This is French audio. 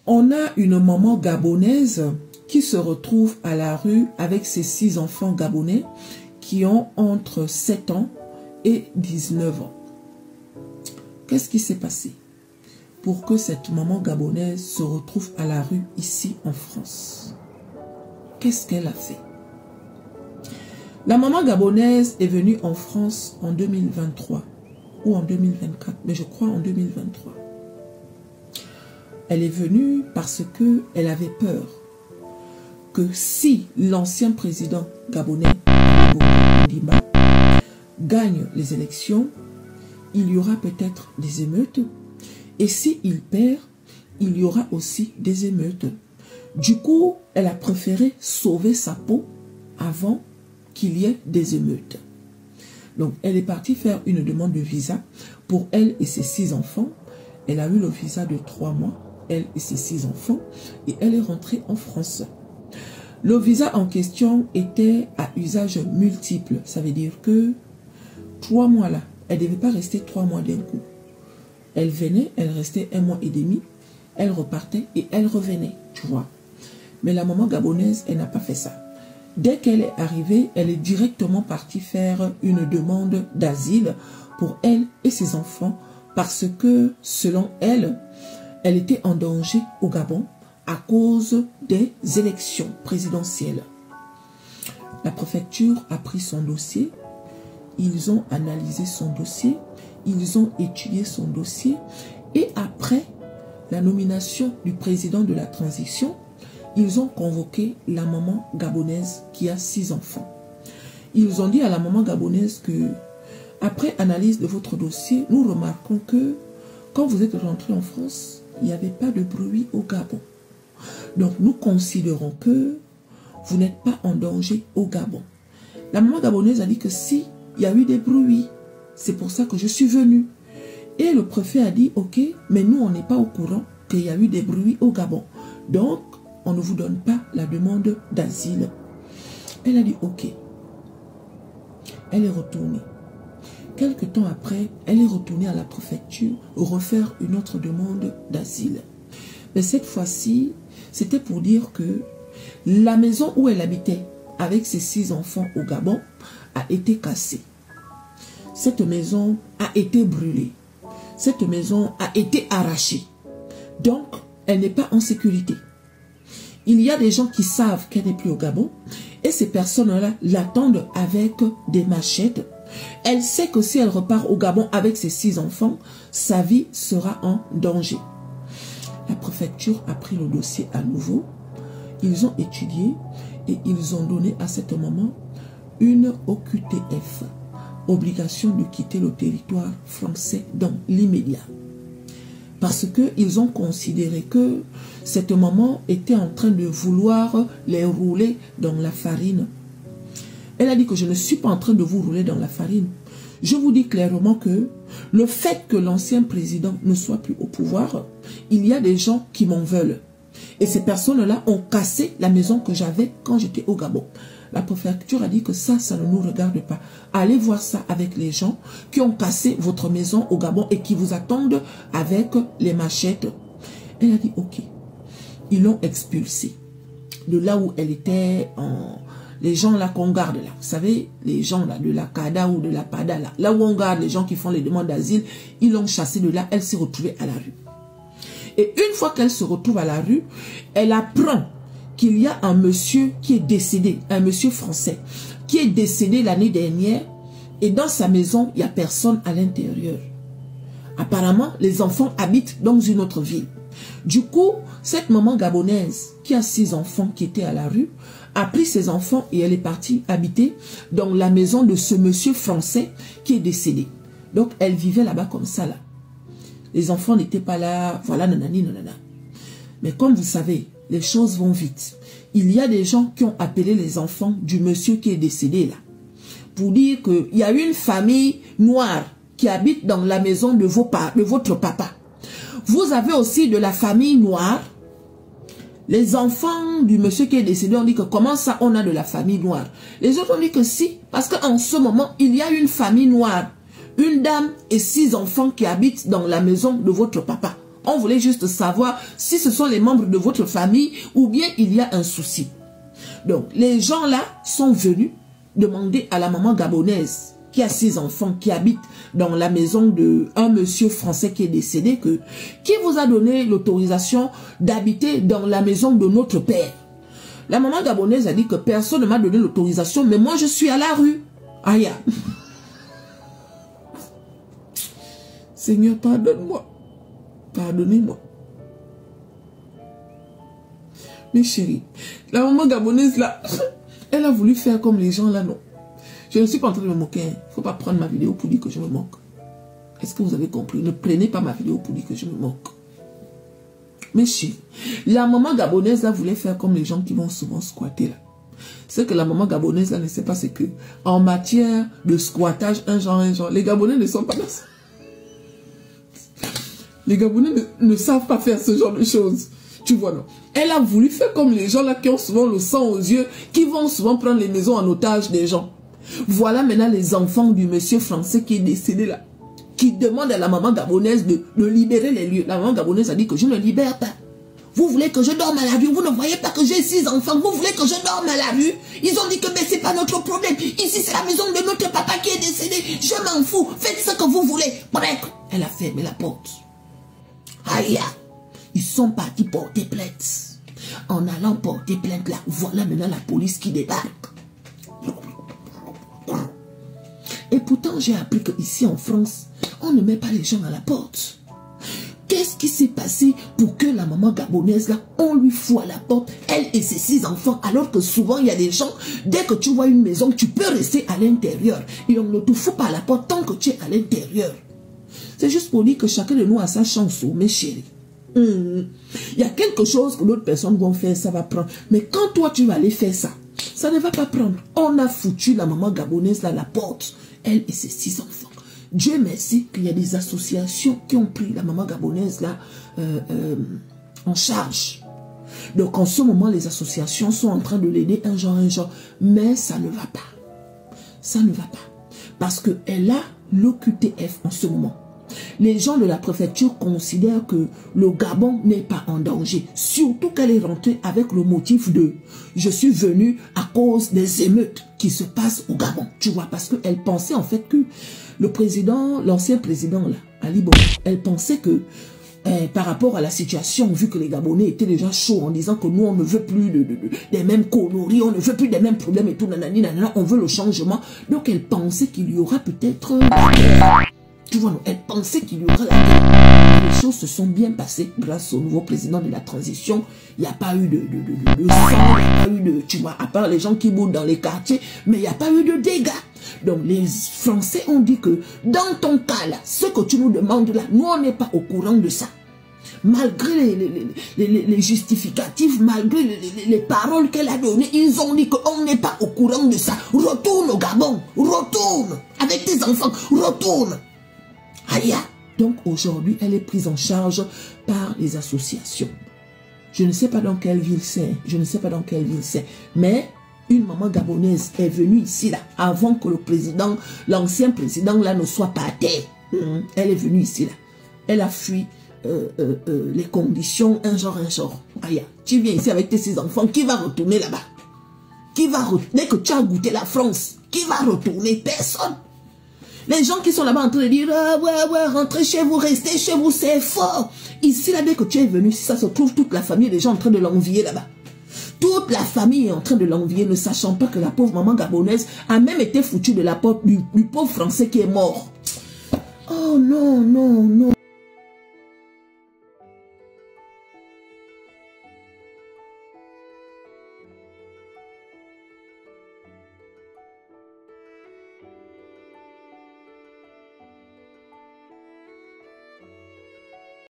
On a une maman gabonaise qui se retrouve à la rue avec ses 6 enfants gabonais qui ont entre 7 ans et 19 ans. Qu'est-ce qui s'est passé pour que cette maman gabonaise se retrouve à la rue ici en France? Qu'est-ce qu'elle a fait? La maman gabonaise est venue en France en 2023 ou en 2024, mais je crois en 2023. Elle est venue parce qu'elle avait peur que si l'ancien président gabonais Ndimba gagne les élections, il y aura peut-être des émeutes. Et s'il perd, il y aura aussi des émeutes. Du coup, elle a préféré sauver sa peau avant qu'il y ait des émeutes. Donc, elle est partie faire une demande de visa pour elle et ses 6 enfants. Elle a eu le visa de 3 mois, elle et ses 6 enfants, et elle est rentrée en France. Le visa en question était à usage multiple. Ça veut dire que 3 mois là, elle ne devait pas rester 3 mois d'un coup. Elle venait, elle restait 1 mois et demi, elle repartait et elle revenait, tu vois. Mais la maman gabonaise, elle n'a pas fait ça. Dès qu'elle est arrivée, elle est directement partie faire une demande d'asile pour elle et ses enfants parce que, selon elle, elle était en danger au Gabon à cause des élections présidentielles. La préfecture a pris son dossier, ils ont analysé son dossier, ils ont étudié son dossier et après la nomination du président de la transition, ils ont convoqué la maman gabonaise qui a 6 enfants. Ils ont dit à la maman gabonaise que, après analyse de votre dossier, nous remarquons que quand vous êtes rentré en France, il n'y avait pas de bruit au Gabon. Donc nous considérons que vous n'êtes pas en danger au Gabon. La maman gabonaise a dit que si, il y a eu des bruits. C'est pour ça que je suis venue. Et le préfet a dit, ok, mais nous on n'est pas au courant qu'il y a eu des bruits au Gabon. Donc, on ne vous donne pas la demande d'asile. Elle a dit ok. Elle est retournée. Quelque temps après, elle est retournée à la préfecture refaire une autre demande d'asile. Mais cette fois-ci, c'était pour dire que la maison où elle habitait avec ses 6 enfants au Gabon a été cassée. Cette maison a été brûlée. Cette maison a été arrachée. Donc, elle n'est pas en sécurité. Il y a des gens qui savent qu'elle n'est plus au Gabon et ces personnes-là l'attendent avec des machettes. Elle sait que si elle repart au Gabon avec ses 6 enfants, sa vie sera en danger. La préfecture a pris le dossier à nouveau. Ils ont étudié et ils ont donné à cette maman une OQTF, obligation de quitter le territoire français dans l'immédiat. Parce qu'ils ont considéré que cette maman était en train de vouloir les rouler dans la farine. Elle a dit que je ne suis pas en train de vous rouler dans la farine. Je vous dis clairement que le fait que l'ancien président ne soit plus au pouvoir, il y a des gens qui m'en veulent. Et ces personnes-là ont cassé la maison que j'avais quand j'étais au Gabon. La préfecture a dit que ça ne nous regarde pas. Allez voir ça avec les gens qui ont cassé votre maison au Gabon et qui vous attendent avec les machettes. Elle a dit ok. Ils l'ont expulsée de là où elle était, les gens là qu'on garde là. Vous savez, les gens là de la CADA ou de la PADA là où on garde les gens qui font les demandes d'asile, ils l'ont chassée de là. Elle s'est retrouvée à la rue. Et une fois qu'elle se retrouve à la rue, elle apprend qu'il y a un monsieur qui est décédé, un monsieur français, qui est décédé l'année dernière et dans sa maison, il n'y a personne à l'intérieur. Apparemment, les enfants habitent dans une autre ville. Du coup, cette maman gabonaise qui a 6 enfants qui étaient à la rue, a pris ses enfants et elle est partie habiter dans la maison de ce monsieur français qui est décédé. Donc, elle vivait là-bas comme ça là. Les enfants n'étaient pas là, voilà, nanani, nanana. Mais comme vous savez, les choses vont vite. Il y a des gens qui ont appelé les enfants du monsieur qui est décédé là. Pour dire qu'il y a une famille noire qui habite dans la maison de votre papa. Vous avez aussi de la famille noire. Les enfants du monsieur qui est décédé ont dit que comment ça on a de la famille noire. Les autres ont dit que si, parce qu'en ce moment, il y a une famille noire. Une dame et 6 enfants qui habitent dans la maison de votre papa. On voulait juste savoir si ce sont les membres de votre famille ou bien il y a un souci. Donc, les gens là sont venus demander à la maman gabonaise qui a 6 enfants, qui habite dans la maison d'un monsieur français qui est décédé, qui vous a donné l'autorisation d'habiter dans la maison de notre père. La maman gabonaise a dit que personne ne m'a donné l'autorisation, mais moi je suis à la rue. Aïe. Seigneur, pardonne-moi. Pardonnez-moi. Mes chéris, la maman gabonaise là, elle a voulu faire comme les gens là, non. Je ne suis pas en train de me moquer. Il ne faut pas prendre ma vidéo pour dire que je me moque. Est-ce que vous avez compris? Ne prenez pas ma vidéo pour dire que je me moque. Mais chérie, la maman gabonaise là voulait faire comme les gens qui vont souvent squatter là. Ce que la maman gabonaise là ne sait pas, c'est que en matière de squattage, un genre, les Gabonais ne sont pas dans ça. Les Gabonais ne savent pas faire ce genre de choses. Tu vois, non? Elle a voulu faire comme les gens là qui ont souvent le sang aux yeux, qui vont souvent prendre les maisons en otage des gens. Voilà maintenant les enfants du monsieur français qui est décédé là, qui demande à la maman gabonaise de libérer les lieux. La maman gabonaise a dit que je ne libère pas. Vous voulez que je dorme à la rue? Vous ne voyez pas que j'ai 6 enfants? Vous voulez que je dorme à la rue? Ils ont dit que mais c'est pas notre problème. Ici c'est la maison de notre papa qui est décédé. Je m'en fous. Faites ce que vous voulez. Bref, elle a fermé la porte. Aïe, ils sont partis porter plainte. En allant porter plainte là, voilà maintenant la police qui débarque. Et pourtant, j'ai appris qu'ici en France, on ne met pas les gens à la porte. Qu'est-ce qui s'est passé pour que la maman gabonaise, là, on lui fout à la porte, elle et ses 6 enfants, alors que souvent, il y a des gens, dès que tu vois une maison, tu peux rester à l'intérieur. Et on ne te fout pas à la porte tant que tu es à l'intérieur. C'est juste pour dire que chacun de nous a sa chance, mes chéris. Il y a quelque chose que d'autres personnes vont faire, ça va prendre. Mais quand toi, tu vas aller faire ça, ça ne va pas prendre. On a foutu la maman gabonaise là à la porte, elle et ses 6 enfants. Dieu merci qu'il y a des associations qui ont pris la maman gabonaise là en charge. Donc en ce moment, les associations sont en train de l'aider un genre. Mais ça ne va pas. Ça ne va pas. Parce qu'elle a l'OQTF en ce moment. Les gens de la préfecture considèrent que le Gabon n'est pas en danger. Surtout qu'elle est rentrée avec le motif de « je suis venue à cause des émeutes qui se passent au Gabon ». Tu vois, parce qu'elle pensait en fait que le président, l'ancien président là, Ali Bongo, elle pensait que par rapport à la situation, vu que les Gabonais étaient déjà chauds en disant que nous on ne veut plus des mêmes conneries, on ne veut plus des mêmes problèmes et tout, nanani, nanana, on veut le changement. Donc elle pensait qu'il y aura peut-être... Tu vois, elle pensait qu'il y aurait la guerre. Les choses se sont bien passées grâce au nouveau président de la transition. Il n'y a pas eu de sang, il n'y a pas eu de... Tu vois, à part les gens qui boudent dans les quartiers, mais il n'y a pas eu de dégâts. Donc les Français ont dit que dans ton cas là, ce que tu nous demandes là, nous on n'est pas au courant de ça. Malgré les justificatifs, malgré les paroles qu'elle a données, ils ont dit qu'on n'est pas au courant de ça. Retourne au Gabon, retourne avec tes enfants, retourne. Aïe. Donc aujourd'hui, elle est prise en charge par les associations. Je ne sais pas dans quelle ville c'est, je ne sais pas dans quelle ville c'est, mais une maman gabonaise est venue ici là, avant que le président, l'ancien président là ne soit pas à terre. Elle est venue ici là. Elle a fui les conditions, un genre. Aïe, tu viens ici avec tes 6 enfants, qui va retourner là-bas? Qui va retourner? Dès que tu as goûté la France, qui va retourner? Personne. Les gens qui sont là-bas en train de dire ouais, rentrez chez vous, restez chez vous, c'est fort. Ici, là, dès que tu es venu, si ça se trouve, toute la famille, les gens en train de l'envier là-bas. Toute la famille est en train de l'envier, ne sachant pas que la pauvre maman gabonaise a même été foutue de la porte du pauvre français qui est mort. Oh non.